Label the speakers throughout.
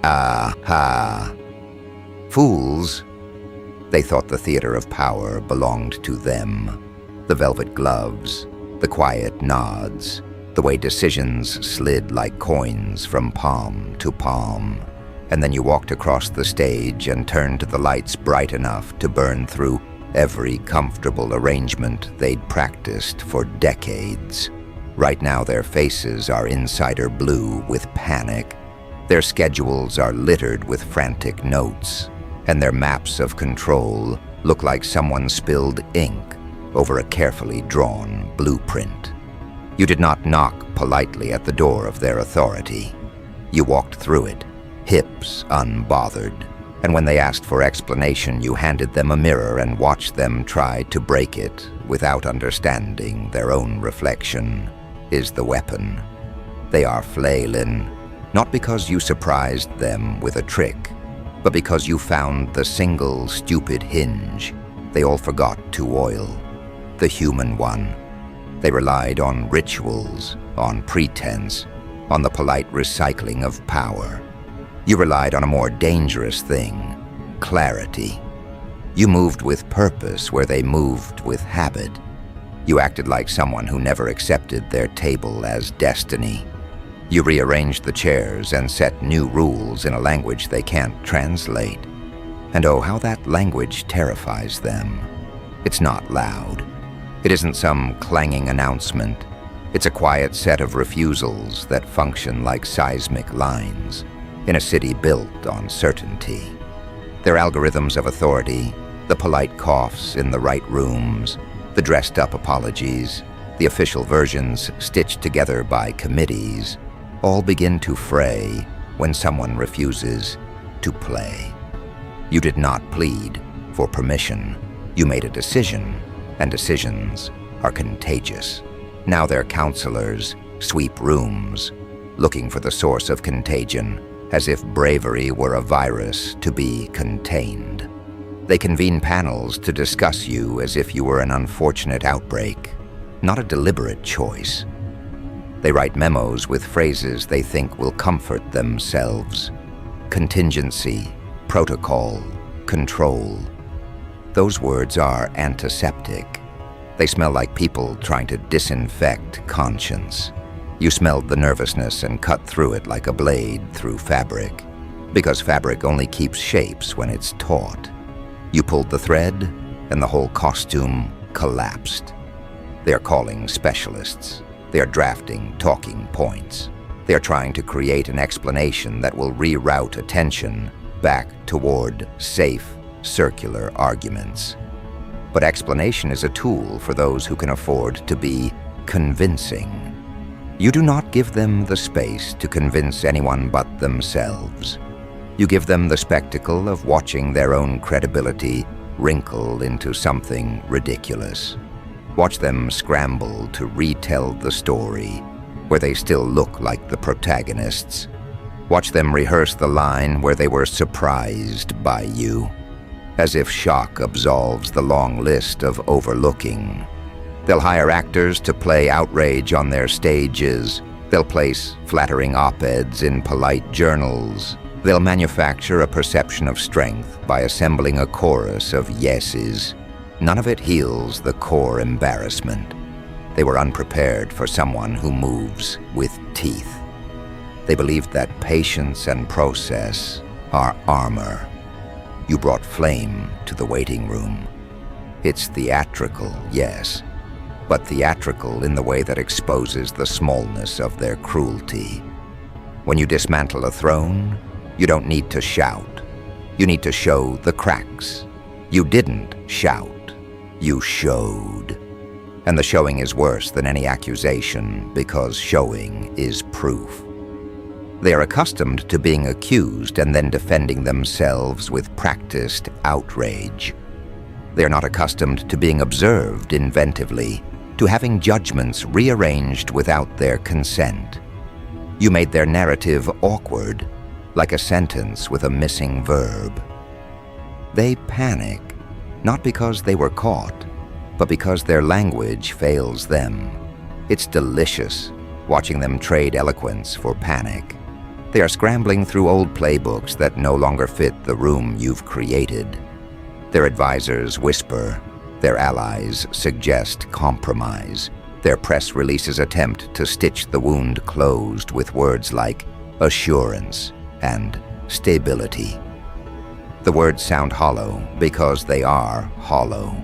Speaker 1: Ah, ha. Fools. They thought the theater of power belonged to them. The velvet gloves, the quiet nods, the way decisions slid like coins from palm to palm. And then you walked across the stage and turned the lights bright enough to burn through every comfortable arrangement they'd practiced for decades. Right now their faces are insider blue with panic. Their schedules are littered with frantic notes, and their maps of control look like someone spilled ink over a carefully drawn blueprint. You did not knock politely at the door of their authority. You walked through it, hips unbothered, and when they asked for explanation, you handed them a mirror and watched them try to break it without understanding their own reflection is the weapon. They are flailing, not because you surprised them with a trick, but because you found the single stupid hinge they all forgot to oil, the human one. They relied on rituals, on pretense, on the polite recycling of power. You relied on a more dangerous thing, clarity. You moved with purpose where they moved with habit. You acted like someone who never accepted their table as destiny. You rearranged the chairs and set new rules in a language they can't translate. And oh, how that language terrifies them. It's not loud. It isn't some clanging announcement. It's a quiet set of refusals that function like seismic lines in a city built on certainty. They're algorithms of authority, the polite coughs in the right rooms, the dressed-up apologies, the official versions stitched together by committees, all begin to fray when someone refuses to play. You did not plead for permission. You made a decision, and decisions are contagious. Now their counselors sweep rooms, looking for the source of contagion, as if bravery were a virus to be contained. They convene panels to discuss you as if you were an unfortunate outbreak, not a deliberate choice. They write memos with phrases they think will comfort themselves. Contingency, protocol, control. Those words are antiseptic. They smell like people trying to disinfect conscience. You smelled the nervousness and cut through it like a blade through fabric, because fabric only keeps shapes when it's taut. You pulled the thread, and the whole costume collapsed. They are calling specialists. They are drafting talking points. They are trying to create an explanation that will reroute attention back toward safe, circular arguments. But explanation is a tool for those who can afford to be convincing. You do not give them the space to convince anyone but themselves. You give them the spectacle of watching their own credibility wrinkle into something ridiculous. Watch them scramble to retell the story where they still look like the protagonists. Watch them rehearse the line where they were surprised by you, as if shock absolves the long list of overlooking. They'll hire actors to play outrage on their stages. They'll place flattering op-eds in polite journals. They'll manufacture a perception of strength by assembling a chorus of yeses. None of it heals the core embarrassment. They were unprepared for someone who moves with teeth. They believed that patience and process are armor. You brought flame to the waiting room. It's theatrical, yes, but theatrical in the way that exposes the smallness of their cruelty. When you dismantle a throne, you don't need to shout. You need to show the cracks. You didn't shout. You showed. And the showing is worse than any accusation because showing is proof. They are accustomed to being accused and then defending themselves with practiced outrage. They are not accustomed to being observed inventively, to having judgments rearranged without their consent. You made their narrative awkward, like a sentence with a missing verb. They panic, not because they were caught, but because their language fails them. It's delicious watching them trade eloquence for panic. They are scrambling through old playbooks that no longer fit the room you've created. Their advisors whisper, their allies suggest compromise. Their press releases attempt to stitch the wound closed with words like assurance and stability. The words sound hollow because they are hollow.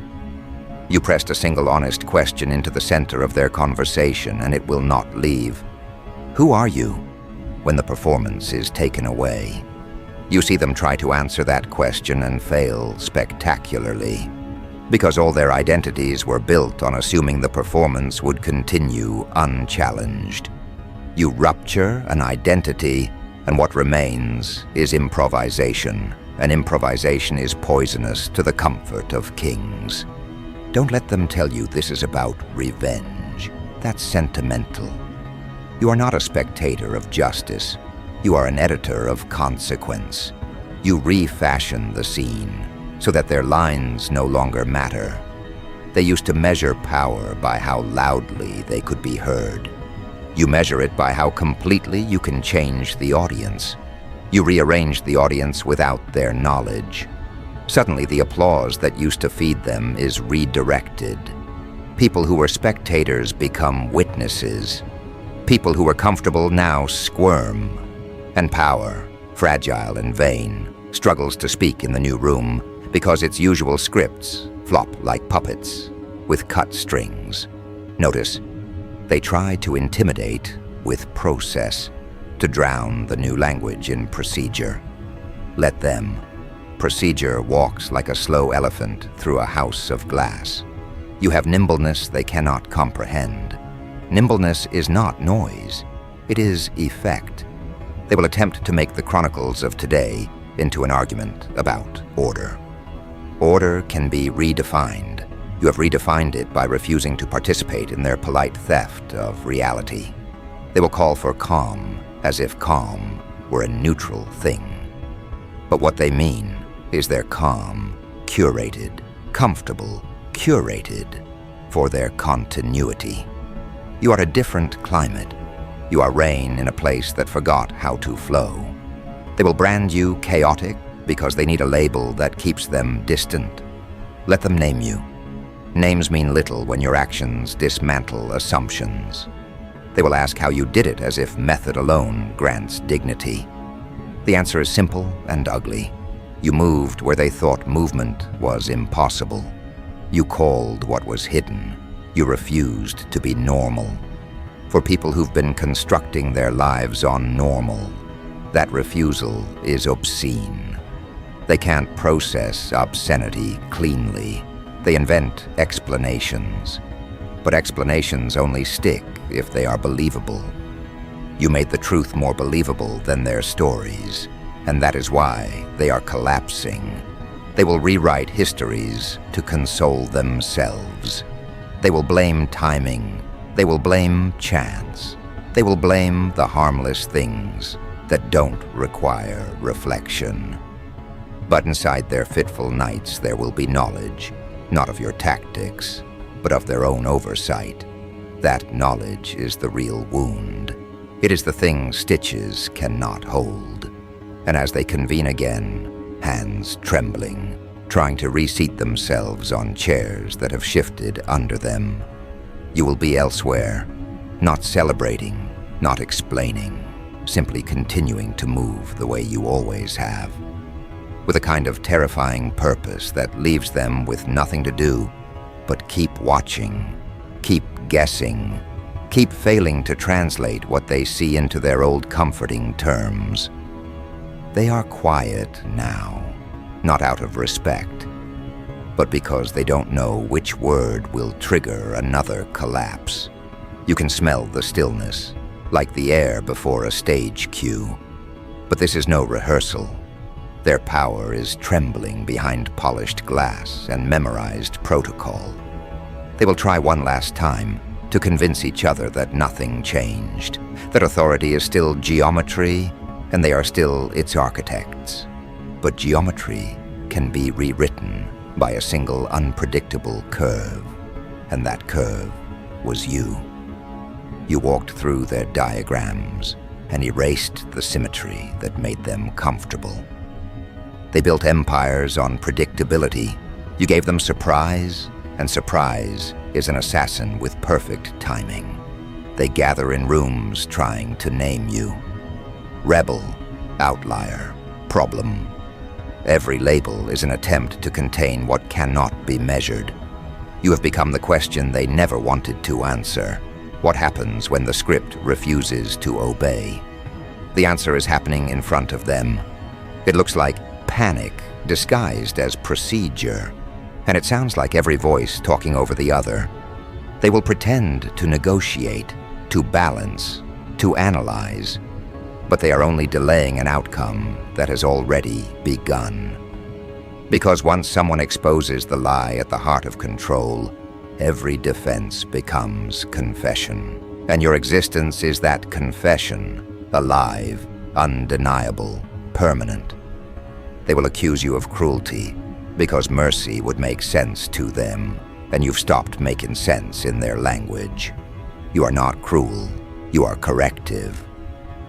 Speaker 1: You pressed a single honest question into the center of their conversation, and it will not leave. Who are you when the performance is taken away? You see them try to answer that question and fail spectacularly, because all their identities were built on assuming the performance would continue unchallenged. You rupture an identity, and what remains is improvisation, and improvisation is poisonous to the comfort of kings. Don't let them tell you this is about revenge. That's sentimental. You are not a spectator of justice. You are an editor of consequence. You refashion the scene so that their lines no longer matter. They used to measure power by how loudly they could be heard. You measure it by how completely you can change the audience. You rearrange the audience without their knowledge. Suddenly, the applause that used to feed them is redirected. People who were spectators become witnesses. People who were comfortable now squirm. And power, fragile and vain, struggles to speak in the new room because its usual scripts flop like puppets with cut strings. Notice, they try to intimidate with process, to drown the new language in procedure. Let them. Procedure walks like a slow elephant through a house of glass. You have nimbleness they cannot comprehend. Nimbleness is not noise. It is effect. They will attempt to make the chronicles of today into an argument about order. Order can be redefined. You have redefined it by refusing to participate in their polite theft of reality. They will call for calm, as if calm were a neutral thing. But what they mean is their calm, curated, comfortable, curated for their continuity. You are a different climate. You are rain in a place that forgot how to flow. They will brand you chaotic because they need a label that keeps them distant. Let them name you. Names mean little when your actions dismantle assumptions. They will ask how you did it as if method alone grants dignity. The answer is simple and ugly. You moved where they thought movement was impossible. You called what was hidden. You refused to be normal. For people who've been constructing their lives on normal, that refusal is obscene. They can't process obscenity cleanly. They invent explanations. But explanations only stick if they are believable. You made the truth more believable than their stories, and that is why they are collapsing. They will rewrite histories to console themselves. They will blame timing. They will blame chance. They will blame the harmless things that don't require reflection. But inside their fitful nights there will be knowledge, not of your tactics, but of their own oversight. That knowledge is the real wound. It is the thing stitches cannot hold. And as they convene again, hands trembling, trying to reseat themselves on chairs that have shifted under them, you will be elsewhere, not celebrating, not explaining, simply continuing to move the way you always have, with a kind of terrifying purpose that leaves them with nothing to do but keep watching, keep guessing, keep failing to translate what they see into their old comforting terms. They are quiet now, not out of respect, but because they don't know which word will trigger another collapse. You can smell the stillness, like the air before a stage cue. But this is no rehearsal. Their power is trembling behind polished glass and memorized protocol. They will try one last time to convince each other that nothing changed, that authority is still geometry and they are still its architects. But geometry can be rewritten by a single unpredictable curve, and that curve was you. You walked through their diagrams, and erased the symmetry that made them comfortable. They built empires on predictability. You gave them surprise, and surprise is an assassin with perfect timing. They gather in rooms trying to name you. Rebel, outlier, problem. Every label is an attempt to contain what cannot be measured. You have become the question they never wanted to answer. What happens when the script refuses to obey? The answer is happening in front of them. It looks like panic disguised as procedure, and it sounds like every voice talking over the other. They will pretend to negotiate, to balance, to analyze, but they are only delaying an outcome that has already begun. Because once someone exposes the lie at the heart of control, every defense becomes confession. And your existence is that confession, alive, undeniable, permanent. They will accuse you of cruelty because mercy would make sense to them, and you've stopped making sense in their language. You are not cruel, you are corrective.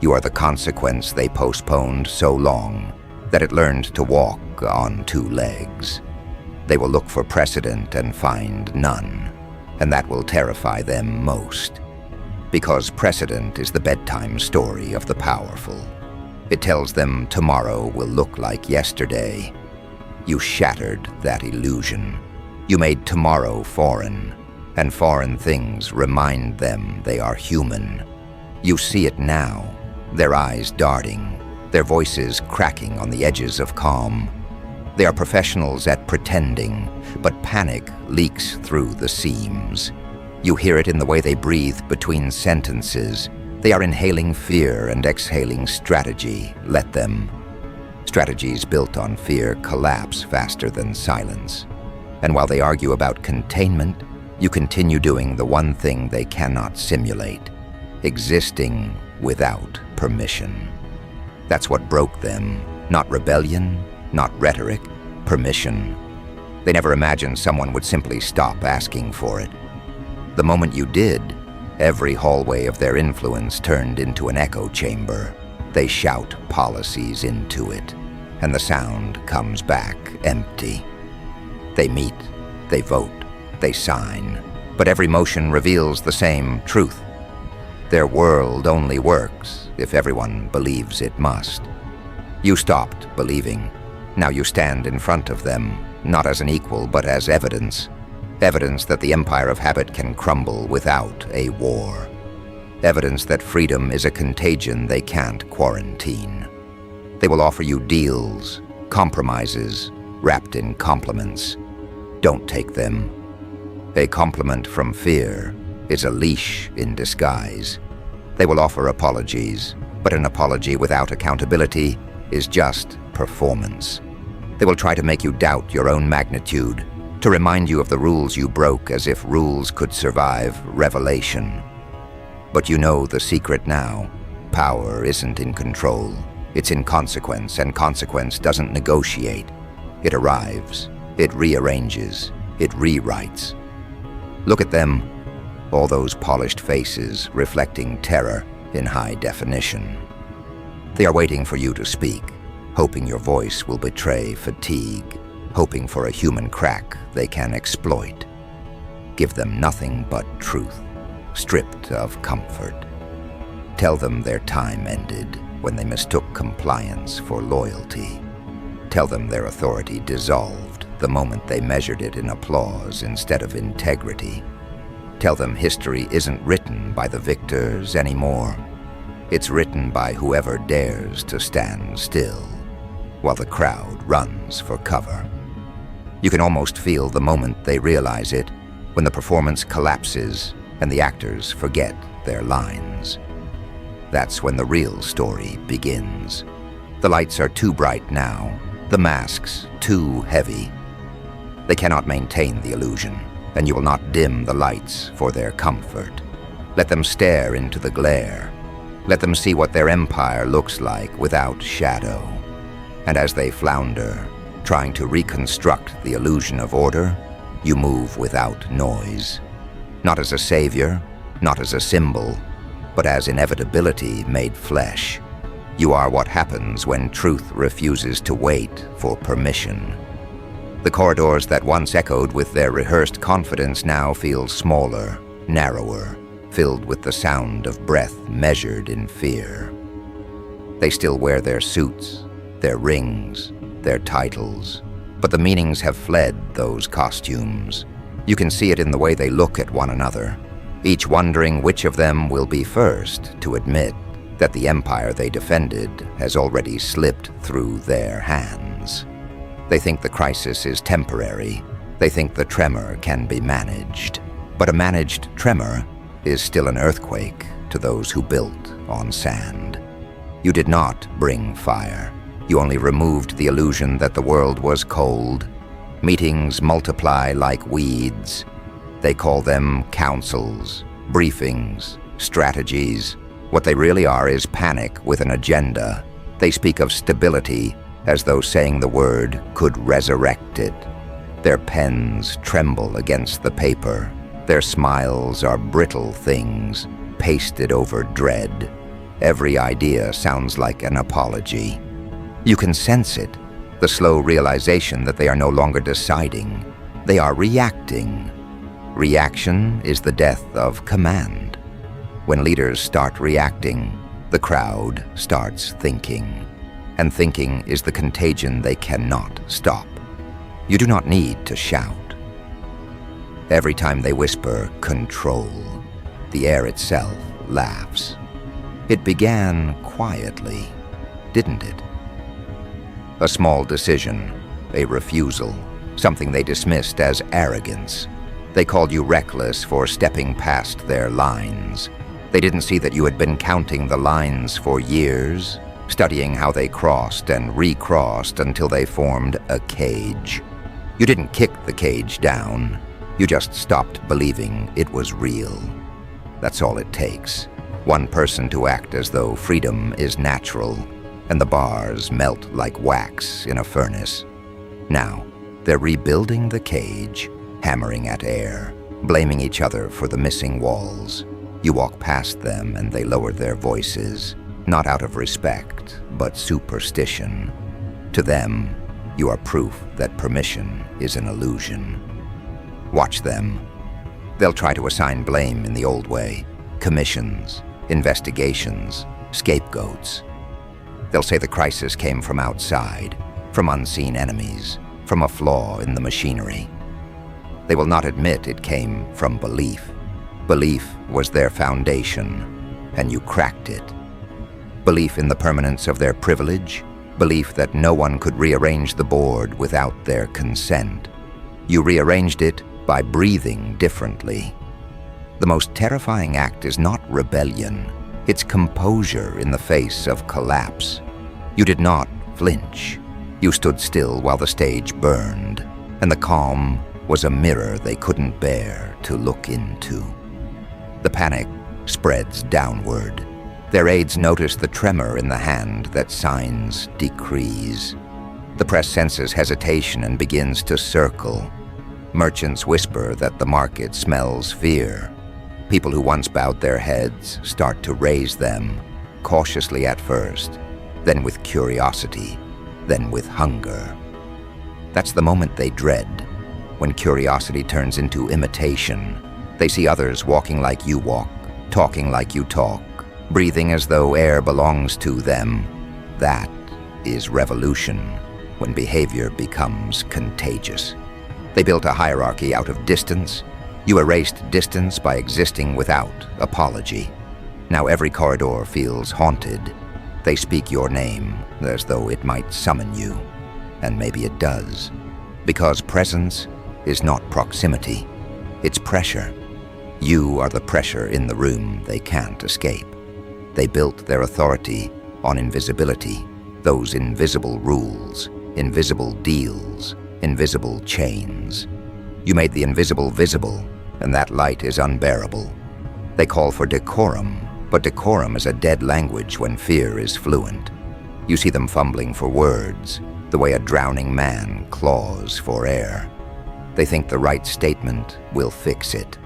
Speaker 1: You are the consequence they postponed so long that it learned to walk on two legs. They will look for precedent and find none, and that will terrify them most. Because precedent is the bedtime story of the powerful. It tells them tomorrow will look like yesterday. You shattered that illusion. You made tomorrow foreign, and foreign things remind them they are human. You see it now, their eyes darting, their voices cracking on the edges of calm. They are professionals at pretending, but panic leaks through the seams. You hear it in the way they breathe between sentences. They are inhaling fear and exhaling strategy. Let them. Strategies built on fear collapse faster than silence. And while they argue about containment, you continue doing the one thing they cannot simulate, existing without permission. That's what broke them. Not rebellion, not rhetoric, permission. They never imagined someone would simply stop asking for it. The moment you did, every hallway of their influence turned into an echo chamber. They shout policies into it, and the sound comes back empty. They meet, they vote, they sign, but every motion reveals the same truth. Their world only works if everyone believes it must. You stopped believing. Now you stand in front of them, not as an equal, but as evidence. Evidence that the empire of habit can crumble without a war. Evidence that freedom is a contagion they can't quarantine. They will offer you deals, compromises, wrapped in compliments. Don't take them. A compliment from fear is a leash in disguise. They will offer apologies, but an apology without accountability is just performance. They will try to make you doubt your own magnitude, to remind you of the rules you broke as if rules could survive revelation. But you know the secret now. Power isn't in control. It's in consequence, and consequence doesn't negotiate. It arrives, it rearranges, it rewrites. Look at them, all those polished faces reflecting terror in high definition. They are waiting for you to speak, hoping your voice will betray fatigue, hoping for a human crack they can exploit. Give them nothing but truth, stripped of comfort. Tell them their time ended when they mistook compliance for loyalty. Tell them their authority dissolved the moment they measured it in applause instead of integrity. Tell them history isn't written by the victors anymore. It's written by whoever dares to stand still, while the crowd runs for cover. You can almost feel the moment they realize it, when the performance collapses and the actors forget their lines. That's when the real story begins. The lights are too bright now, the masks too heavy. They cannot maintain the illusion, and you will not dim the lights for their comfort. Let them stare into the glare. Let them see what their empire looks like without shadow. And as they flounder, trying to reconstruct the illusion of order, you move without noise. Not as a savior, not as a symbol, but as inevitability made flesh. You are what happens when truth refuses to wait for permission. The corridors that once echoed with their rehearsed confidence now feel smaller, narrower, filled with the sound of breath measured in fear. They still wear their suits, their rings, their titles, but the meanings have fled those costumes. You can see it in the way they look at one another, each wondering which of them will be first to admit that the empire they defended has already slipped through their hands. They think the crisis is temporary. They think the tremor can be managed. But a managed tremor is still an earthquake to those who built on sand. You did not bring fire. You only removed the illusion that the world was cold. Meetings multiply like weeds. They call them councils, briefings, strategies. What they really are is panic with an agenda. They speak of stability as though saying the word could resurrect it. Their pens tremble against the paper. Their smiles are brittle things, pasted over dread. Every idea sounds like an apology. You can sense it, the slow realization that they are no longer deciding. They are reacting. Reaction is the death of command. When leaders start reacting, the crowd starts thinking. And thinking is the contagion they cannot stop. You do not need to shout. Every time they whisper, "control," the air itself laughs. It began quietly, didn't it? A small decision, a refusal, something they dismissed as arrogance. They called you reckless for stepping past their lines. They didn't see that you had been counting the lines for years, studying how they crossed and recrossed until they formed a cage. You didn't kick the cage down. You just stopped believing it was real. That's all it takes. One person to act as though freedom is natural, and the bars melt like wax in a furnace. Now, they're rebuilding the cage, hammering at air, blaming each other for the missing walls. You walk past them and they lower their voices, not out of respect, but superstition. To them, you are proof that permission is an illusion. Watch them. They'll try to assign blame in the old way. Commissions, investigations, scapegoats. They'll say the crisis came from outside, from unseen enemies, from a flaw in the machinery. They will not admit it came from belief. Belief was their foundation, and you cracked it. Belief in the permanence of their privilege, belief that no one could rearrange the board without their consent. You rearranged it by breathing differently. The most terrifying act is not rebellion, it's composure in the face of collapse. You did not flinch. You stood still while the stage burned, and the calm was a mirror they couldn't bear to look into. The panic spreads downward. Their aides notice the tremor in the hand that signs decrees. The press senses hesitation and begins to circle. Merchants whisper that the market smells fear. People who once bowed their heads start to raise them, cautiously at first, then with curiosity, then with hunger. That's the moment they dread, when curiosity turns into imitation. They see others walking like you walk, talking like you talk, breathing as though air belongs to them. That is revolution, when behavior becomes contagious. They built a hierarchy out of distance. You erased distance by existing without apology. Now every corridor feels haunted. They speak your name as though it might summon you. And maybe it does. Because presence is not proximity. It's pressure. You are the pressure in the room they can't escape. They built their authority on invisibility. Those invisible rules, invisible deals, invisible chains. You made the invisible visible, and that light is unbearable. They call for decorum, but decorum is a dead language when fear is fluent. You see them fumbling for words, the way a drowning man claws for air. They think the right statement will fix it,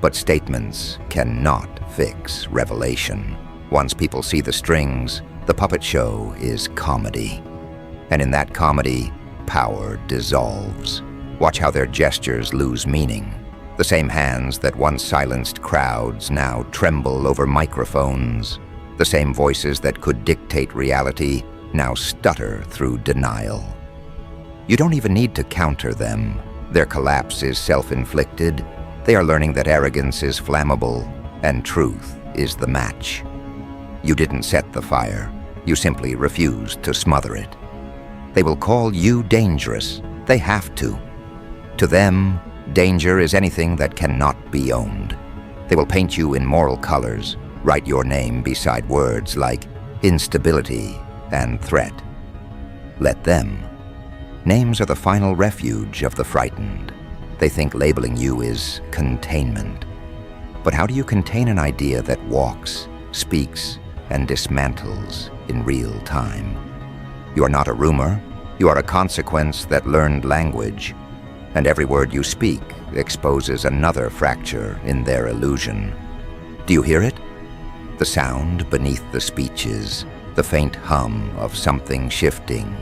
Speaker 1: but statements cannot fix revelation. Once people see the strings, the puppet show is comedy. And in that comedy, power dissolves. Watch how their gestures lose meaning. The same hands that once silenced crowds now tremble over microphones. The same voices that could dictate reality now stutter through denial. You don't even need to counter them. Their collapse is self-inflicted. They are learning that arrogance is flammable and truth is the match. You didn't set the fire. You simply refused to smother it. They will call you dangerous. They have to. To them, danger is anything that cannot be owned. They will paint you in moral colors, write your name beside words like instability and threat. Let them. Names are the final refuge of the frightened. They think labeling you is containment. But how do you contain an idea that walks, speaks, and dismantles in real time? You are not a rumor. You are a consequence that learned language. And every word you speak exposes another fracture in their illusion. Do you hear it? The sound beneath the speeches, the faint hum of something shifting.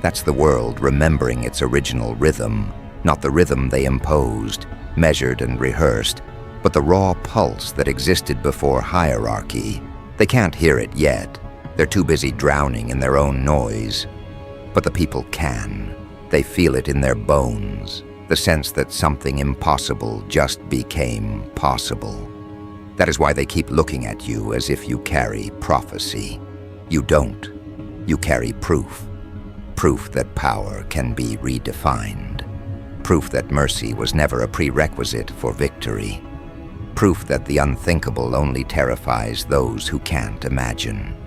Speaker 1: That's the world remembering its original rhythm, not the rhythm they imposed, measured and rehearsed, but the raw pulse that existed before hierarchy. They can't hear it yet. They're too busy drowning in their own noise. But the people can. They feel it in their bones, the sense that something impossible just became possible. That is why they keep looking at you as if you carry prophecy. You don't. You carry proof. Proof that power can be redefined. Proof that mercy was never a prerequisite for victory. Proof that the unthinkable only terrifies those who can't imagine.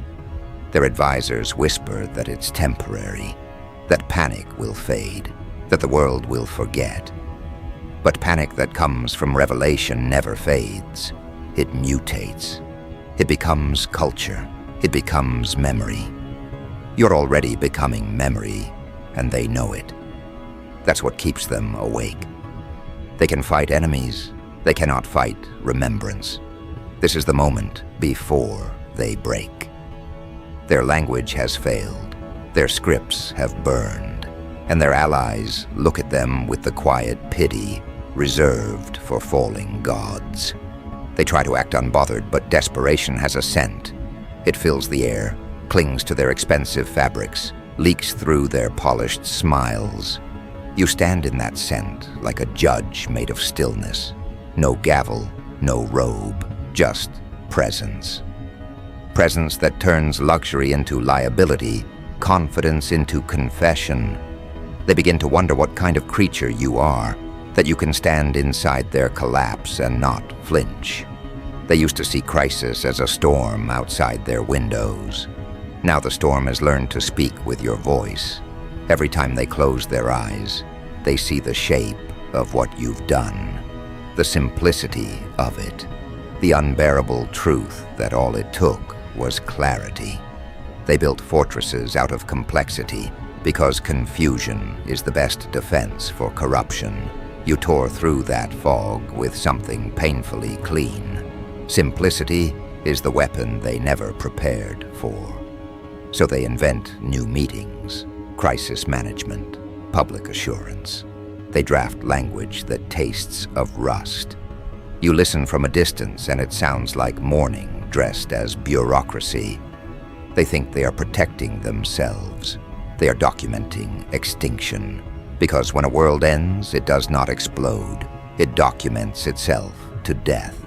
Speaker 1: Their advisors whisper that it's temporary, that panic will fade, that the world will forget. But panic that comes from revelation never fades. It mutates. It becomes culture. It becomes memory. You're already becoming memory, and they know it. That's what keeps them awake. They can fight enemies. They cannot fight remembrance. This is the moment before they break. Their language has failed. Their scripts have burned. And their allies look at them with the quiet pity reserved for falling gods. They try to act unbothered, but desperation has a scent. It fills the air, clings to their expensive fabrics, leaks through their polished smiles. You stand in that scent like a judge made of stillness. No gavel, no robe, just presence. Presence that turns luxury into liability, confidence into confession. They begin to wonder what kind of creature you are, that you can stand inside their collapse and not flinch. They used to see crisis as a storm outside their windows. Now the storm has learned to speak with your voice. Every time they close their eyes, they see the shape of what you've done, the simplicity of it, the unbearable truth that all it took was clarity. They built fortresses out of complexity because confusion is the best defense for corruption. You tore through that fog with something painfully clean. Simplicity is the weapon they never prepared for. So they invent new meetings, crisis management, public assurance. They draft language that tastes of rust. You listen from a distance and it sounds like mourning dressed as bureaucracy. They think they are protecting themselves. They are documenting extinction. Because when a world ends, it does not explode. It documents itself to death.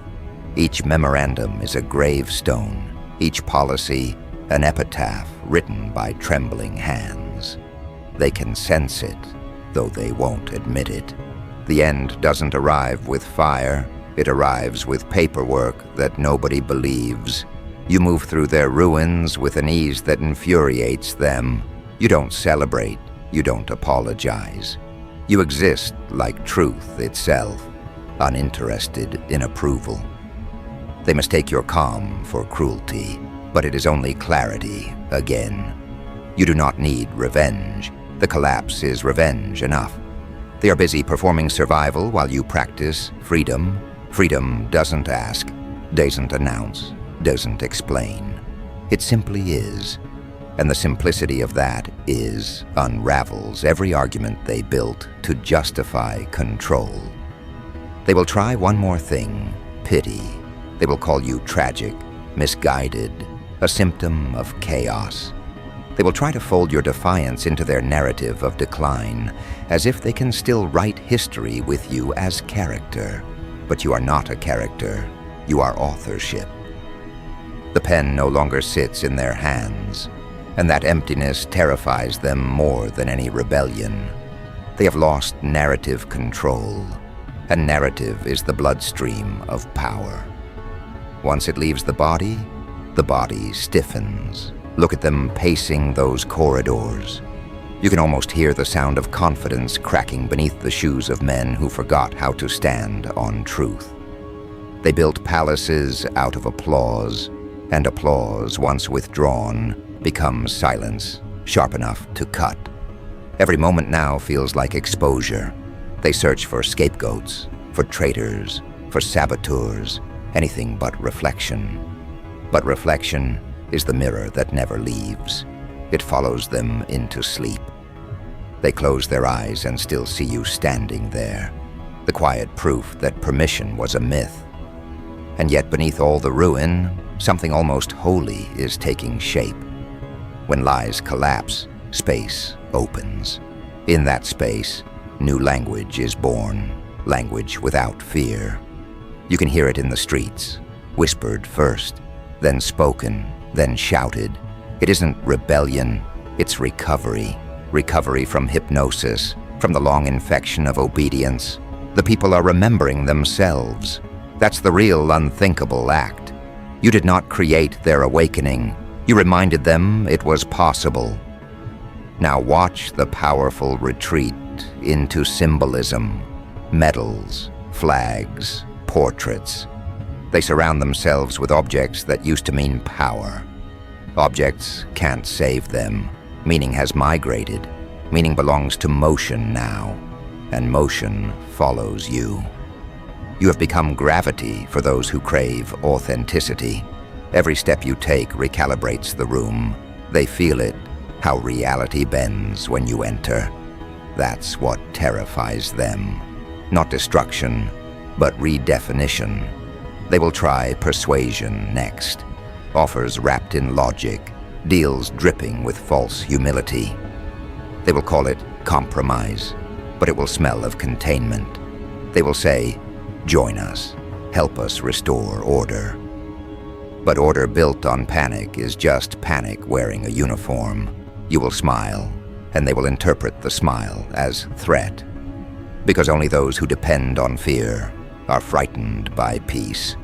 Speaker 1: Each memorandum is a gravestone. Each policy, an epitaph written by trembling hands. They can sense it, though they won't admit it. The end doesn't arrive with fire. It arrives with paperwork that nobody believes. You move through their ruins with an ease that infuriates them. You don't celebrate. You don't apologize. You exist like truth itself, uninterested in approval. They mistake your calm for cruelty, but it is only clarity again. You do not need revenge. The collapse is revenge enough. They are busy performing survival while you practice freedom. Freedom doesn't ask. doesn't announce, doesn't explain. It simply is. And the simplicity of that unravels every argument they built to justify control. They will try one more thing, pity. They will call you tragic, misguided, a symptom of chaos. They will try to fold your defiance into their narrative of decline, as if they can still write history with you as character. But you are not a character, you are authorship. The pen no longer sits in their hands, and that emptiness terrifies them more than any rebellion. They have lost narrative control, and narrative is the bloodstream of power. Once it leaves the body stiffens. Look at them pacing those corridors. You can almost hear the sound of confidence cracking beneath the shoes of men who forgot how to stand on truth. They built palaces out of applause, and applause, once withdrawn, becomes silence, sharp enough to cut. Every moment now feels like exposure. They search for scapegoats, for traitors, for saboteurs, anything but reflection. But reflection is the mirror that never leaves. It follows them into sleep. They close their eyes and still see you standing there, the quiet proof that permission was a myth. And yet beneath all the ruin, something almost holy is taking shape. When lies collapse, space opens. In that space, new language is born, language without fear. You can hear it in the streets, whispered first, then spoken, then shouted. It isn't rebellion, it's recovery. Recovery from hypnosis, from the long infection of obedience. The people are remembering themselves. That's the real unthinkable act. You did not create their awakening. You reminded them it was possible. Now watch the powerful retreat into symbolism, medals, flags, portraits. They surround themselves with objects that used to mean power. Objects can't save them. Meaning has migrated. Meaning belongs to motion now, and motion follows you. You have become gravity for those who crave authenticity. Every step you take recalibrates the room. They feel it, how reality bends when you enter. That's what terrifies them. Not destruction, but redefinition. They will try persuasion next. Offers wrapped in logic, deals dripping with false humility. They will call it compromise, but it will smell of containment. They will say, join us, help us restore order. But order built on panic is just panic wearing a uniform. You will smile, and they will interpret the smile as threat. Because only those who depend on fear are frightened by peace.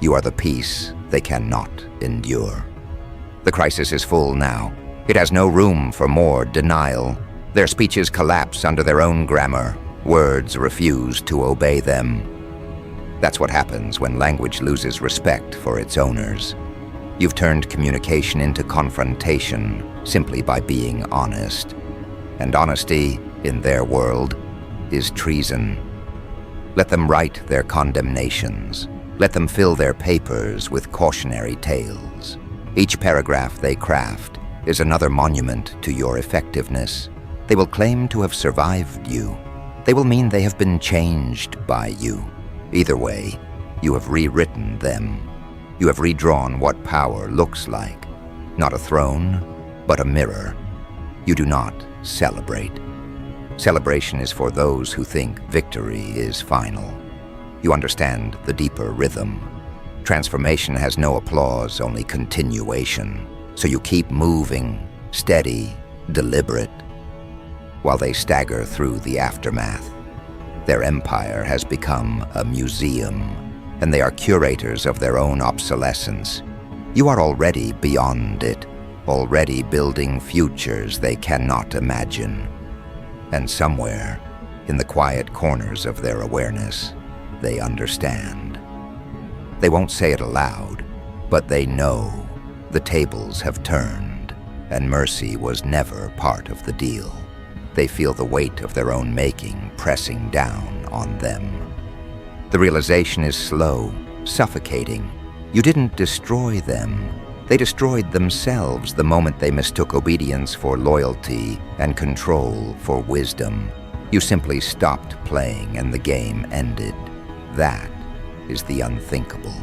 Speaker 1: You are the peace they cannot endure. The crisis is full now. It has no room for more denial. Their speeches collapse under their own grammar. Words refuse to obey them. That's what happens when language loses respect for its owners. You've turned communication into confrontation simply by being honest. And honesty, in their world, is treason. Let them write their condemnations. Let them fill their papers with cautionary tales. Each paragraph they craft is another monument to your effectiveness. They will claim to have survived you. They will mean they have been changed by you. Either way, you have rewritten them. You have redrawn what power looks like. Not a throne, but a mirror. You do not celebrate. Celebration is for those who think victory is final. You understand the deeper rhythm. Transformation has no applause, only continuation. So you keep moving, steady, deliberate, while they stagger through the aftermath. Their empire has become a museum, and they are curators of their own obsolescence. You are already beyond it, already building futures they cannot imagine. And somewhere, in the quiet corners of their awareness, they understand. They won't say it aloud, but they know the tables have turned, and mercy was never part of the deal. They feel the weight of their own making pressing down on them. The realization is slow, suffocating. You didn't destroy them. They destroyed themselves the moment they mistook obedience for loyalty and control for wisdom. You simply stopped playing and the game ended. That is the unthinkable.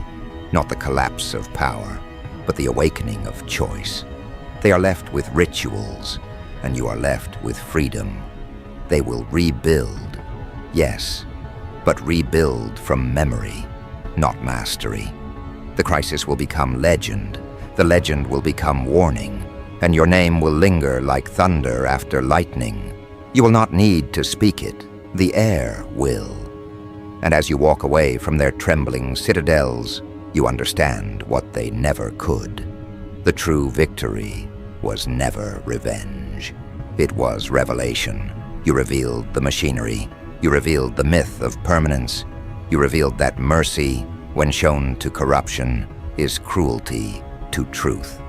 Speaker 1: Not the collapse of power, but the awakening of choice. They are left with rituals, and you are left with freedom. They will rebuild, yes, but rebuild from memory, not mastery. The crisis will become legend. The legend will become warning, and your name will linger like thunder after lightning. You will not need to speak it. The air will. And as you walk away from their trembling citadels, you understand what they never could. The true victory was never revenge. It was revelation. You revealed the machinery. You revealed the myth of permanence. You revealed that mercy, when shown to corruption, is cruelty to truth.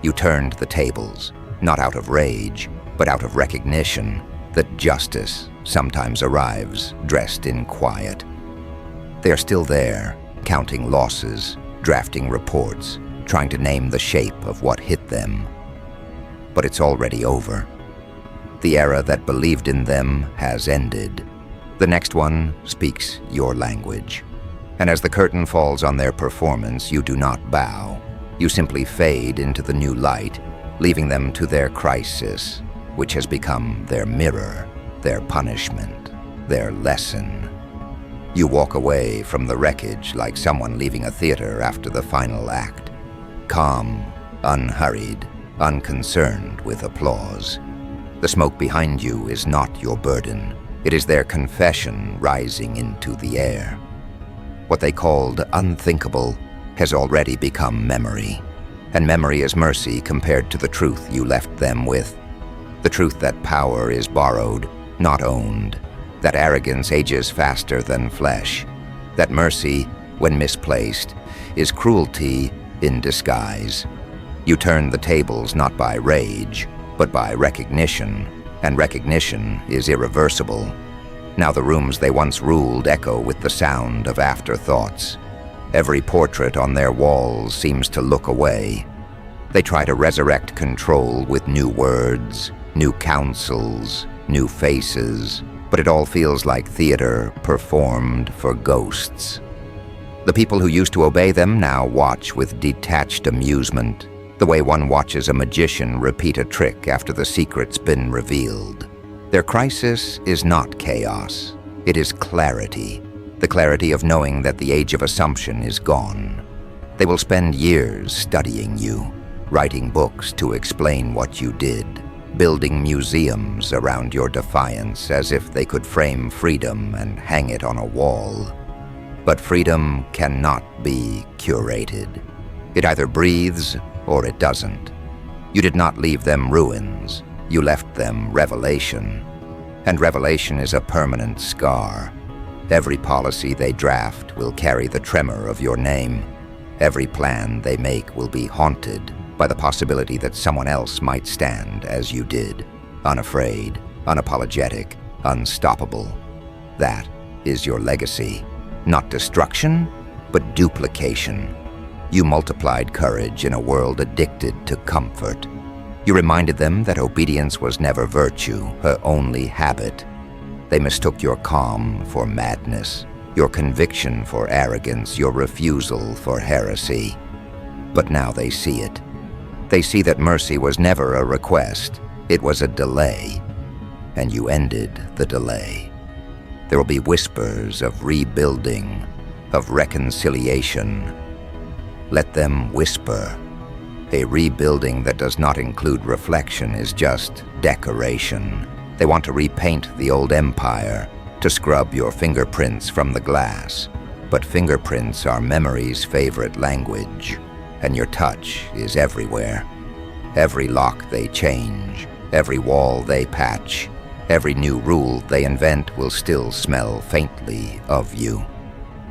Speaker 1: You turned the tables, not out of rage, but out of recognition that justice sometimes arrives dressed in quiet. They are still there, counting losses, drafting reports, trying to name the shape of what hit them. But it's already over. The era that believed in them has ended. The next one speaks your language. And as the curtain falls on their performance, you do not bow. You simply fade into the new light, leaving them to their crisis, which has become their mirror, their punishment, their lesson. You walk away from the wreckage like someone leaving a theater after the final act, calm, unhurried, unconcerned with applause. The smoke behind you is not your burden. It is their confession rising into the air. What they called unthinkable has already become memory. And memory is mercy compared to the truth you left them with. The truth that power is borrowed, not owned. That arrogance ages faster than flesh. That mercy, when misplaced, is cruelty in disguise. You turn the tables not by rage, but by recognition, and recognition is irreversible. Now the rooms they once ruled echo with the sound of afterthoughts. Every portrait on their walls seems to look away. They try to resurrect control with new words, new counsels, new faces, but it all feels like theater performed for ghosts. The people who used to obey them now watch with detached amusement, the way one watches a magician repeat a trick after the secret's been revealed. Their crisis is not chaos. It is clarity, the clarity of knowing that the age of assumption is gone. They will spend years studying you, writing books to explain what you did, building museums around your defiance as if they could frame freedom and hang it on a wall. But freedom cannot be curated. It either breathes or it doesn't. You did not leave them ruins. You left them revelation. And revelation is a permanent scar. Every policy they draft will carry the tremor of your name. Every plan they make will be haunted by the possibility that someone else might stand as you did, unafraid, unapologetic, unstoppable. That is your legacy. Not destruction, but duplication. You multiplied courage in a world addicted to comfort. You reminded them that obedience was never virtue, her only habit. They mistook your calm for madness, your conviction for arrogance, your refusal for heresy. But now they see it. They see that mercy was never a request, it was a delay. And you ended the delay. There will be whispers of rebuilding, of reconciliation. Let them whisper. A rebuilding that does not include reflection is just decoration. They want to repaint the old empire, to scrub your fingerprints from the glass. But fingerprints are memory's favorite language, and your touch is everywhere. Every lock they change, every wall they patch, every new rule they invent will still smell faintly of you.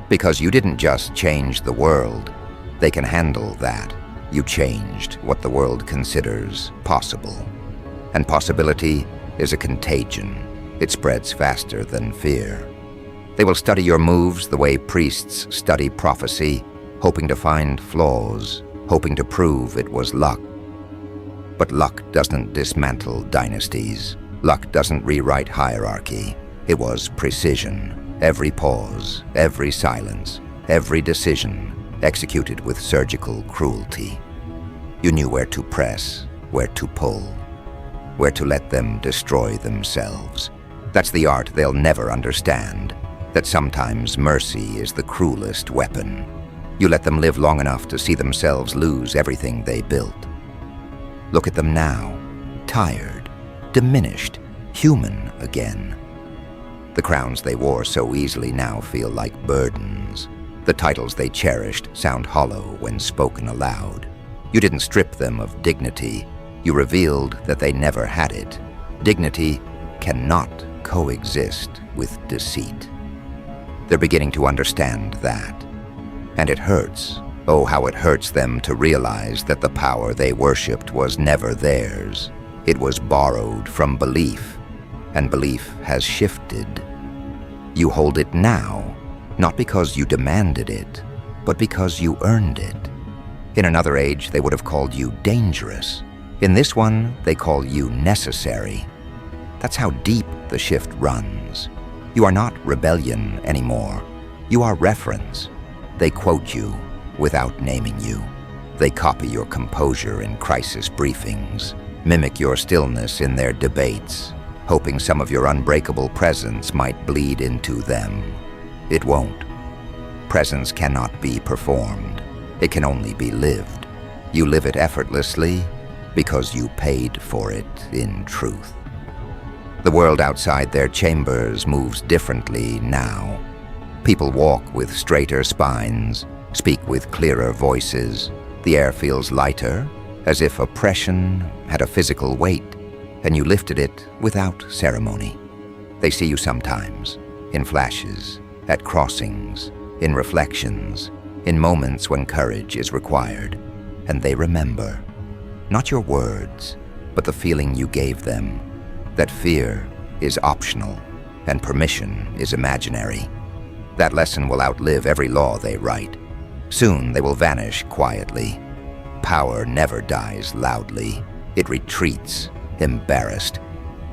Speaker 1: Because you didn't just change the world. They can handle that. You changed what the world considers possible. And possibility is a contagion. It spreads faster than fear. They will study your moves the way priests study prophecy, hoping to find flaws, hoping to prove it was luck. But luck doesn't dismantle dynasties. Luck doesn't rewrite hierarchy. It was precision. Every pause, every silence, every decision executed with surgical cruelty. You knew where to press, where to pull, where to let them destroy themselves. That's the art they'll never understand, that sometimes mercy is the cruelest weapon. You let them live long enough to see themselves lose everything they built. Look at them now, tired, diminished, human again. The crowns they wore so easily now feel like burdens. The titles they cherished sound hollow when spoken aloud. You didn't strip them of dignity. You revealed that they never had it. Dignity cannot coexist with deceit. They're beginning to understand that. And it hurts. Oh, how it hurts them to realize that the power they worshipped was never theirs. It was borrowed from belief, and belief has shifted. You hold it now, not because you demanded it, but because you earned it. In another age, they would have called you dangerous. In this one, they call you necessary. That's how deep the shift runs. You are not rebellion anymore. You are reference. They quote you without naming you. They copy your composure in crisis briefings, mimic your stillness in their debates, hoping some of your unbreakable presence might bleed into them. It won't. Presence cannot be performed. It can only be lived. You live it effortlessly because you paid for it in truth. The world outside their chambers moves differently now. People walk with straighter spines, speak with clearer voices. The air feels lighter, as if oppression had a physical weight, and you lifted it without ceremony. They see you sometimes, in flashes, at crossings, in reflections, in moments when courage is required, and they remember. Not your words, but the feeling you gave them, that fear is optional and permission is imaginary. That lesson will outlive every law they write. Soon they will vanish quietly. Power never dies loudly. It retreats, embarrassed.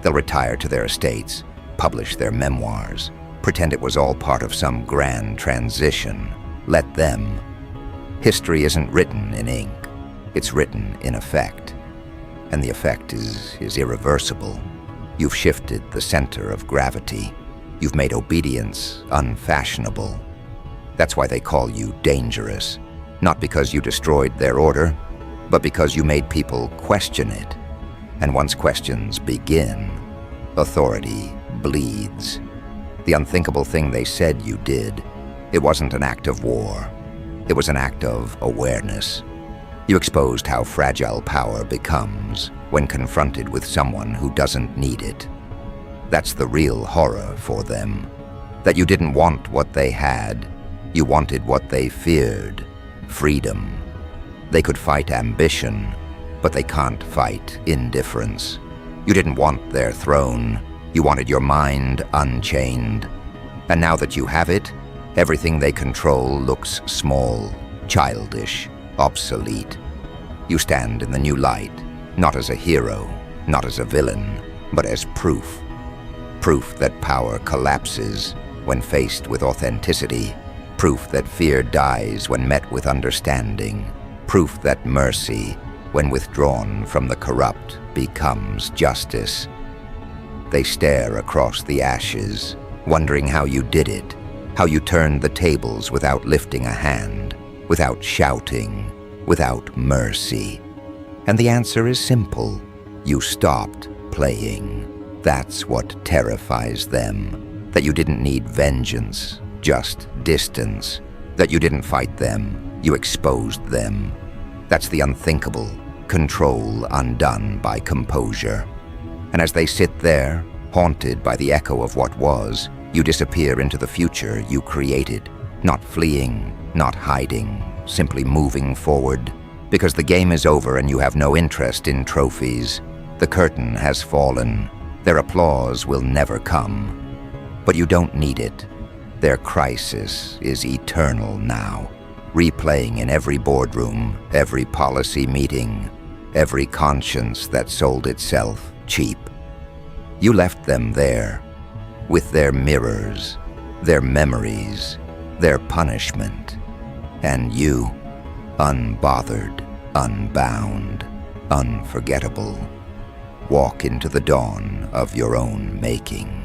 Speaker 1: They'll retire to their estates, publish their memoirs, pretend it was all part of some grand transition. Let them. History isn't written in ink. It's written in effect. And the effect is irreversible. You've shifted the center of gravity. You've made obedience unfashionable. That's why they call you dangerous. Not because you destroyed their order, but because you made people question it. And once questions begin, authority bleeds. The unthinkable thing they said you did, it wasn't an act of war. It was an act of awareness. You exposed how fragile power becomes when confronted with someone who doesn't need it. That's the real horror for them. That you didn't want what they had. You wanted what they feared, freedom. They could fight ambition, but they can't fight indifference. You didn't want their throne. You wanted your mind unchained. And now that you have it, everything they control looks small, childish, obsolete. You stand in the new light, not as a hero, not as a villain, but as proof. Proof that power collapses when faced with authenticity. Proof that fear dies when met with understanding. Proof that mercy, when withdrawn from the corrupt, becomes justice. They stare across the ashes, wondering how you did it, how you turned the tables without lifting a hand, without shouting, without mercy. And the answer is simple. You stopped playing. That's what terrifies them. That you didn't need vengeance, just distance. That you didn't fight them, you exposed them. That's the unthinkable, control undone by composure. And as they sit there, haunted by the echo of what was, you disappear into the future you created, not fleeing, not hiding, simply moving forward. Because the game is over and you have no interest in trophies. The curtain has fallen. Their applause will never come. But you don't need it. Their crisis is eternal now, replaying in every boardroom, every policy meeting, every conscience that sold itself cheap. You left them there, with their mirrors, their memories, their punishment, and you, unbothered, unbound, unforgettable, walk into the dawn of your own making.